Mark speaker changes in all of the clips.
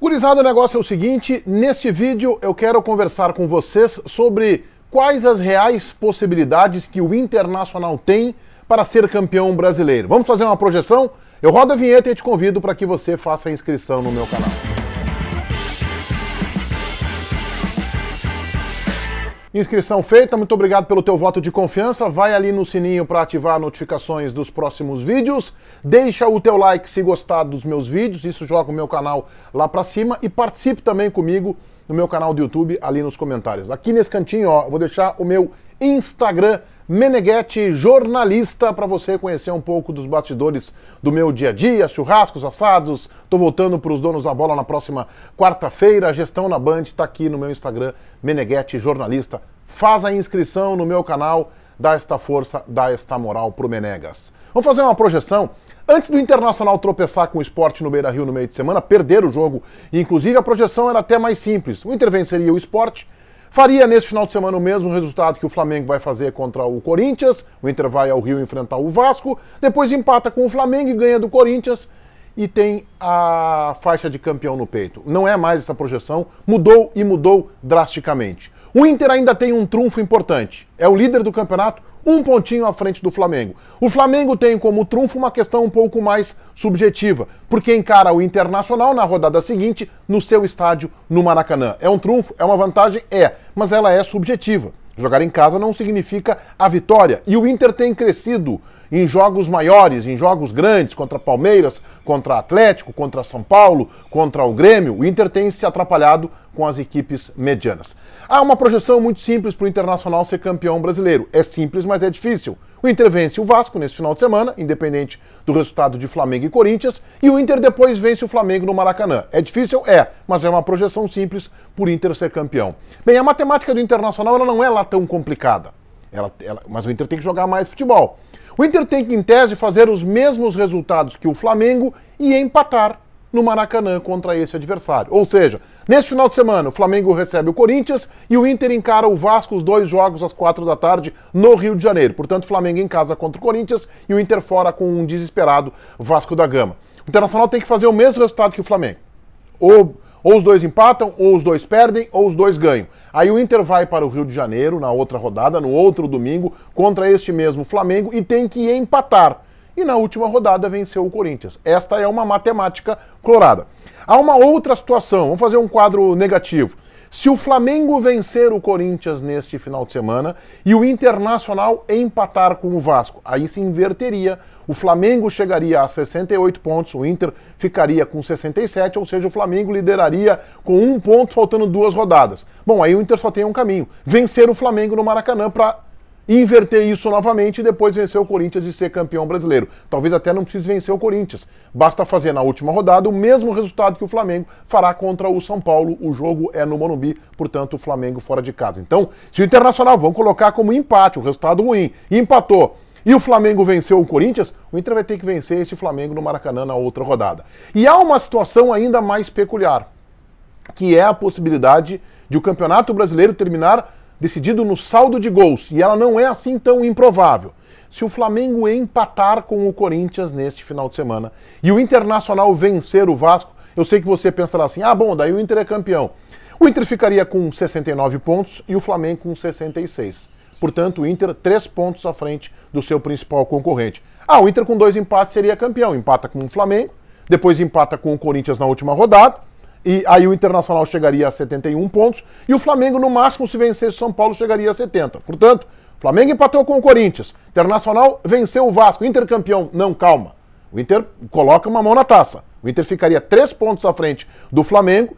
Speaker 1: Gurizada, o negócio é o seguinte, neste vídeo eu quero conversar com vocês sobre quais as reais possibilidades que o Internacional tem para ser campeão brasileiro. Vamos fazer uma projeção? Eu rodo a vinheta e te convido para que você faça a inscrição no meu canal. Inscrição feita, muito obrigado pelo teu voto de confiança, vai ali no sininho para ativar notificações dos próximos vídeos, deixa o teu like se gostar dos meus vídeos, isso joga o meu canal lá para cima e participe também comigo no meu canal do YouTube ali nos comentários. Aqui nesse cantinho, ó, eu vou deixar o meu Instagram, Meneghetti Jornalista, para você conhecer um pouco dos bastidores do meu dia a dia, churrascos, assados. Tô voltando para os donos da bola na próxima quarta-feira. A gestão na Band está aqui no meu Instagram, Meneghetti Jornalista. Faz a inscrição no meu canal, dá esta força, dá esta moral pro Menegas. Vamos fazer uma projeção. Antes do Internacional tropeçar com o Sport no Beira-Rio no meio de semana, perder o jogo, e inclusive a projeção era até mais simples. O Inter venceria o Sport, faria nesse final de semana o mesmo resultado que o Flamengo vai fazer contra o Corinthians, o Inter vai ao Rio enfrentar o Vasco, depois empata com o Flamengo e ganha do Corinthians e tem a faixa de campeão no peito. Não é mais essa projeção, mudou e mudou drasticamente. O Inter ainda tem um trunfo importante, é o líder do campeonato, um pontinho à frente do Flamengo. O Flamengo tem como trunfo uma questão um pouco mais subjetiva, porque encara o Internacional na rodada seguinte no seu estádio no Maracanã. É um trunfo? É uma vantagem? É, mas ela é subjetiva. Jogar em casa não significa a vitória. E o Inter tem crescido em jogos maiores, em jogos grandes, contra Palmeiras, contra Atlético, contra São Paulo, contra o Grêmio. O Inter tem se atrapalhado com as equipes medianas. Há uma projeção muito simples para o Internacional ser campeão brasileiro. É simples, mas é difícil. O Inter vence o Vasco nesse final de semana, independente do resultado de Flamengo e Corinthians, e o Inter depois vence o Flamengo no Maracanã. É difícil? É, mas é uma projeção simples por Inter ser campeão. Bem, a matemática do Internacional ela não é lá tão complicada, mas o Inter tem que jogar mais futebol. O Inter tem que, em tese, fazer os mesmos resultados que o Flamengo e empatar no Maracanã contra esse adversário. Ou seja, nesse final de semana, o Flamengo recebe o Corinthians e o Inter encara o Vasco, os dois jogos às 4 da tarde no Rio de Janeiro. Portanto, o Flamengo em casa contra o Corinthians e o Inter fora com um desesperado Vasco da Gama. O Internacional tem que fazer o mesmo resultado que o Flamengo. Ou os dois empatam, ou os dois perdem, ou os dois ganham. Aí o Inter vai para o Rio de Janeiro na outra rodada, no outro domingo, contra este mesmo Flamengo e tem que empatar. E na última rodada venceu o Corinthians. Esta é uma matemática colorada. Há uma outra situação, vamos fazer um quadro negativo. Se o Flamengo vencer o Corinthians neste final de semana e o Internacional empatar com o Vasco, aí se inverteria. O Flamengo chegaria a 68 pontos, o Inter ficaria com 67, ou seja, o Flamengo lideraria com 1 ponto, faltando 2 rodadas. Bom, aí o Inter só tem um caminho, vencer o Flamengo no Maracanã para inverter isso novamente e depois vencer o Corinthians e ser campeão brasileiro. Talvez até não precise vencer o Corinthians. Basta fazer na última rodada o mesmo resultado que o Flamengo fará contra o São Paulo. O jogo é no Morumbi, portanto o Flamengo fora de casa. Então, se o Internacional, vamos colocar como empate, o resultado ruim, empatou, e o Flamengo venceu o Corinthians, o Inter vai ter que vencer esse Flamengo no Maracanã na outra rodada. E há uma situação ainda mais peculiar, que é a possibilidade de o Campeonato Brasileiro terminar decidido no saldo de gols, e ela não é assim tão improvável. Se o Flamengo empatar com o Corinthians neste final de semana e o Internacional vencer o Vasco, eu sei que você pensará assim, ah bom, daí o Inter é campeão. O Inter ficaria com 69 pontos e o Flamengo com 66. Portanto, o Inter 3 pontos à frente do seu principal concorrente. Ah, o Inter com 2 empates seria campeão, empata com o Flamengo, depois empata com o Corinthians na última rodada, e aí o Internacional chegaria a 71 pontos, e o Flamengo, no máximo, se vencesse o São Paulo, chegaria a 70. Portanto, o Flamengo empatou com o Corinthians, Internacional venceu o Vasco, Inter campeão. Não, calma. O Inter coloca uma mão na taça. O Inter ficaria 3 pontos à frente do Flamengo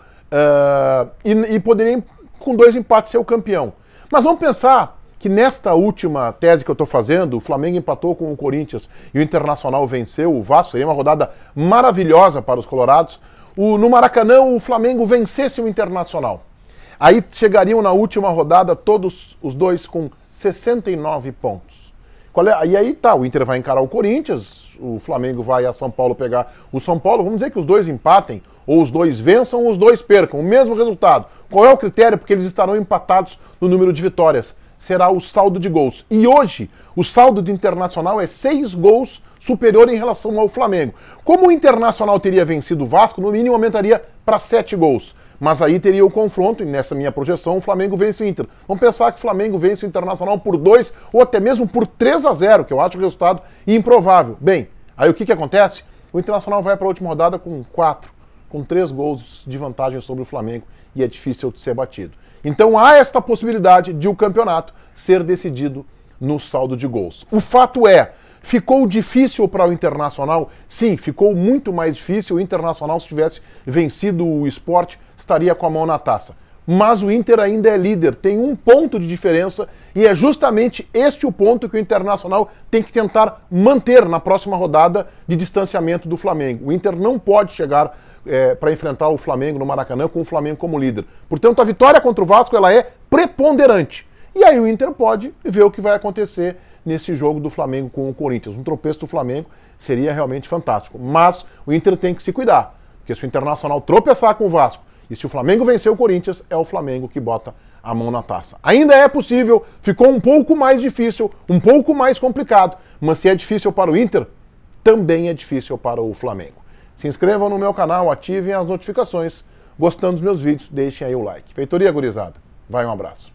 Speaker 1: e poderia, com 2 empates, ser o campeão. Mas vamos pensar que nesta última tese que eu estou fazendo, o Flamengo empatou com o Corinthians e o Internacional venceu o Vasco, seria uma rodada maravilhosa para os colorados. No Maracanã, o Flamengo vencesse o Internacional. Aí chegariam na última rodada todos os dois com 69 pontos. E aí tá, o Inter vai encarar o Corinthians, o Flamengo vai a São Paulo pegar o São Paulo. Vamos dizer que os dois empatem, ou os dois vençam, ou os dois percam. O mesmo resultado. Qual é o critério? Porque eles estarão empatados no número de vitórias. Será o saldo de gols. E hoje, o saldo do Internacional é 6 gols superior em relação ao Flamengo. Como o Internacional teria vencido o Vasco, no mínimo aumentaria para 7 gols. Mas aí teria o confronto, e nessa minha projeção, o Flamengo vence o Inter. Vamos pensar que o Flamengo vence o Internacional por 2 ou até mesmo por 3-0, que eu acho o resultado improvável. Bem, aí o que acontece? O Internacional vai para a última rodada com 3 gols de vantagem sobre o Flamengo, e é difícil de ser batido. Então há esta possibilidade de o campeonato ser decidido no saldo de gols. O fato é, ficou difícil para o Internacional? Sim, ficou muito mais difícil. O Internacional, se tivesse vencido o Sport, estaria com a mão na taça. Mas o Inter ainda é líder, tem 1 ponto de diferença, e é justamente este o ponto que o Internacional tem que tentar manter na próxima rodada de distanciamento do Flamengo. O Inter não pode chegar para enfrentar o Flamengo no Maracanã com o Flamengo como líder. Portanto, a vitória contra o Vasco ela é preponderante. E aí o Inter pode ver o que vai acontecer nesse jogo do Flamengo com o Corinthians. Um tropeço do Flamengo seria realmente fantástico. Mas o Inter tem que se cuidar, porque se o Internacional tropeçar com o Vasco e se o Flamengo vencer o Corinthians, é o Flamengo que bota a mão na taça. Ainda é possível, ficou um pouco mais difícil, um pouco mais complicado, mas se é difícil para o Inter, também é difícil para o Flamengo. Se inscrevam no meu canal, ativem as notificações. Gostando dos meus vídeos, deixem aí o like. Feitoria, gurizada. Vai, um abraço.